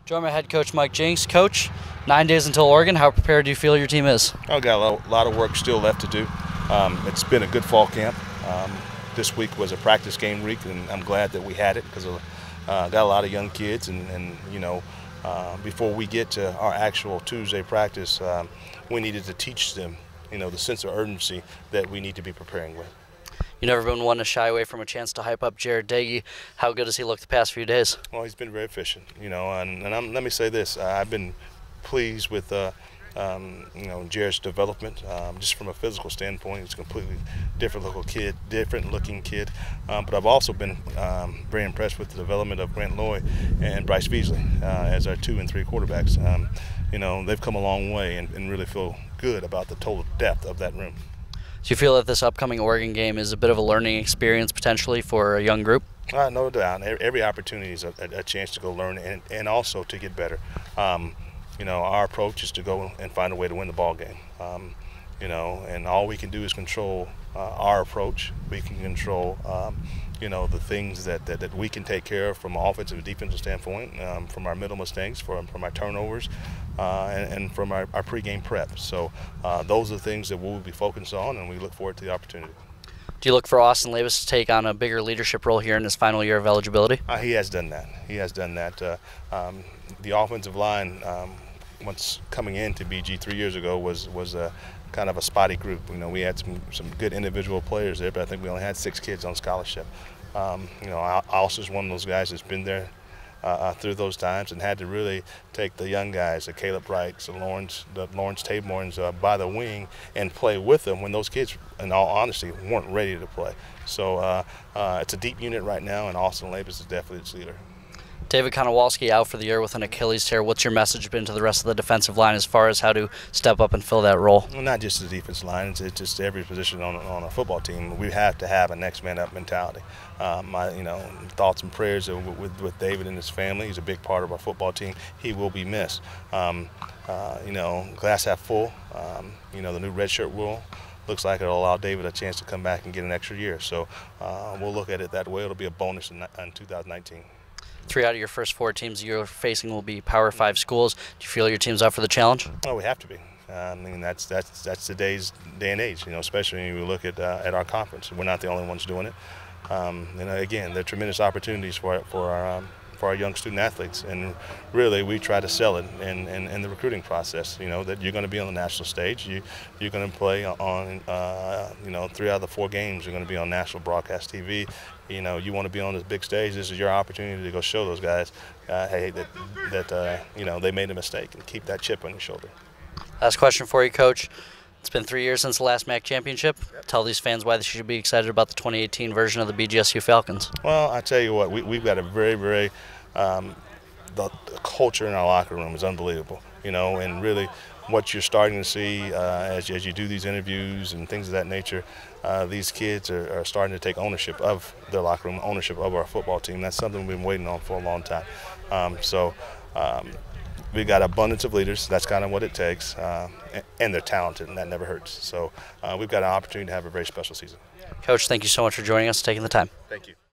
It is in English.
Join my head coach, Mike Jinks. Coach, 9 days until Oregon. How prepared do you feel your team is? I've got a lot of work still left to do. It's been a good fall camp. This week was a practice game week, and I'm glad that we had it because got a lot of young kids. And you know, before we get to our actual Tuesday practice, we needed to teach them, you know, the sense of urgency that we need to be preparing with. You've never been one to shy away from a chance to hype up Jared Dagey. How good has he looked the past few days? Well, he's been very efficient, you know, and let me say this: I've been pleased with you know, Jared's development. Just from a physical standpoint, he's a completely different looking kid. But I've also been very impressed with the development of Grant Loy and Bryce Beasley as our 2 and 3 quarterbacks. You know, they've come a long way and really feel good about the total depth of that room. Do you feel that this upcoming Oregon game is a bit of a learning experience potentially for a young group? No doubt. Every opportunity is a chance to go learn and also to get better. You know, our approach is to go and find a way to win the ball game. You know, and all we can do is control our approach. We can control, you know, the things that we can take care of from an offensive and defensive standpoint, from our middle mistakes, from our turnovers, and from our pregame prep. So those are the things that we'll be focused on, and we look forward to the opportunity. Do you look for Austin Labus to take on a bigger leadership role here in his final year of eligibility? He has done that. He has done that. The offensive line, once coming into BG 3 years ago, was kind of a spotty group. You know, we had some good individual players there, but I think we only had 6 kids on scholarship. You know, Austin is one of those guys that's been there through those times and had to really take the young guys, the Caleb Wrights, the Lawrence Taborns by the wing and play with them when those kids, in all honesty, weren't ready to play. So it's a deep unit right now, and Austin Labus is definitely its leader. David Konowalski out for the year with an Achilles tear. What's your message been to the rest of the defensive line as far as how to step up and fill that role? Well, not just the defensive line, it's just every position on a football team. We have to have a next man up mentality. My, you know, thoughts and prayers with David and his family. He's a big part of our football team. He will be missed. You know, glass half full. You know, the new redshirt rule looks like it'll allow David a chance to come back and get an extra year. So we'll look at it that way. It'll be a bonus in 2019. 3 out of your first 4 teams you're facing will be Power 5 schools. Do you feel your team's up for the challenge? Oh, we have to be. I mean, that's today's day and age. You know, especially when you look at our conference. We're not the only ones doing it. You know, again, there are tremendous opportunities for our young student athletes, and really we try to sell it in the recruiting process. You know, that you're going to be on the national stage. You're going to play on you know, 3 out of the 4 games. You're going to be on national broadcast TV. You know, you want to be on this big stage. This is your opportunity to go show those guys, hey, that you know, they made a mistake, and keep that chip on your shoulder. Last question for you, Coach. It's been 3 years since the last MAC championship. Yep. Tell these fans why they should be excited about the 2018 version of the BGSU Falcons. Well, I tell you what, we've got a very the culture in our locker room is unbelievable. You know, and really what you're starting to see as you do these interviews and things of that nature, these kids are starting to take ownership of their locker room, ownership of our football team. That's something we've been waiting on for a long time. We've got abundance of leaders. That's kind of what it takes, and they're talented, and that never hurts. So we've got an opportunity to have a very special season. Coach, thank you so much for joining us, taking the time. Thank you.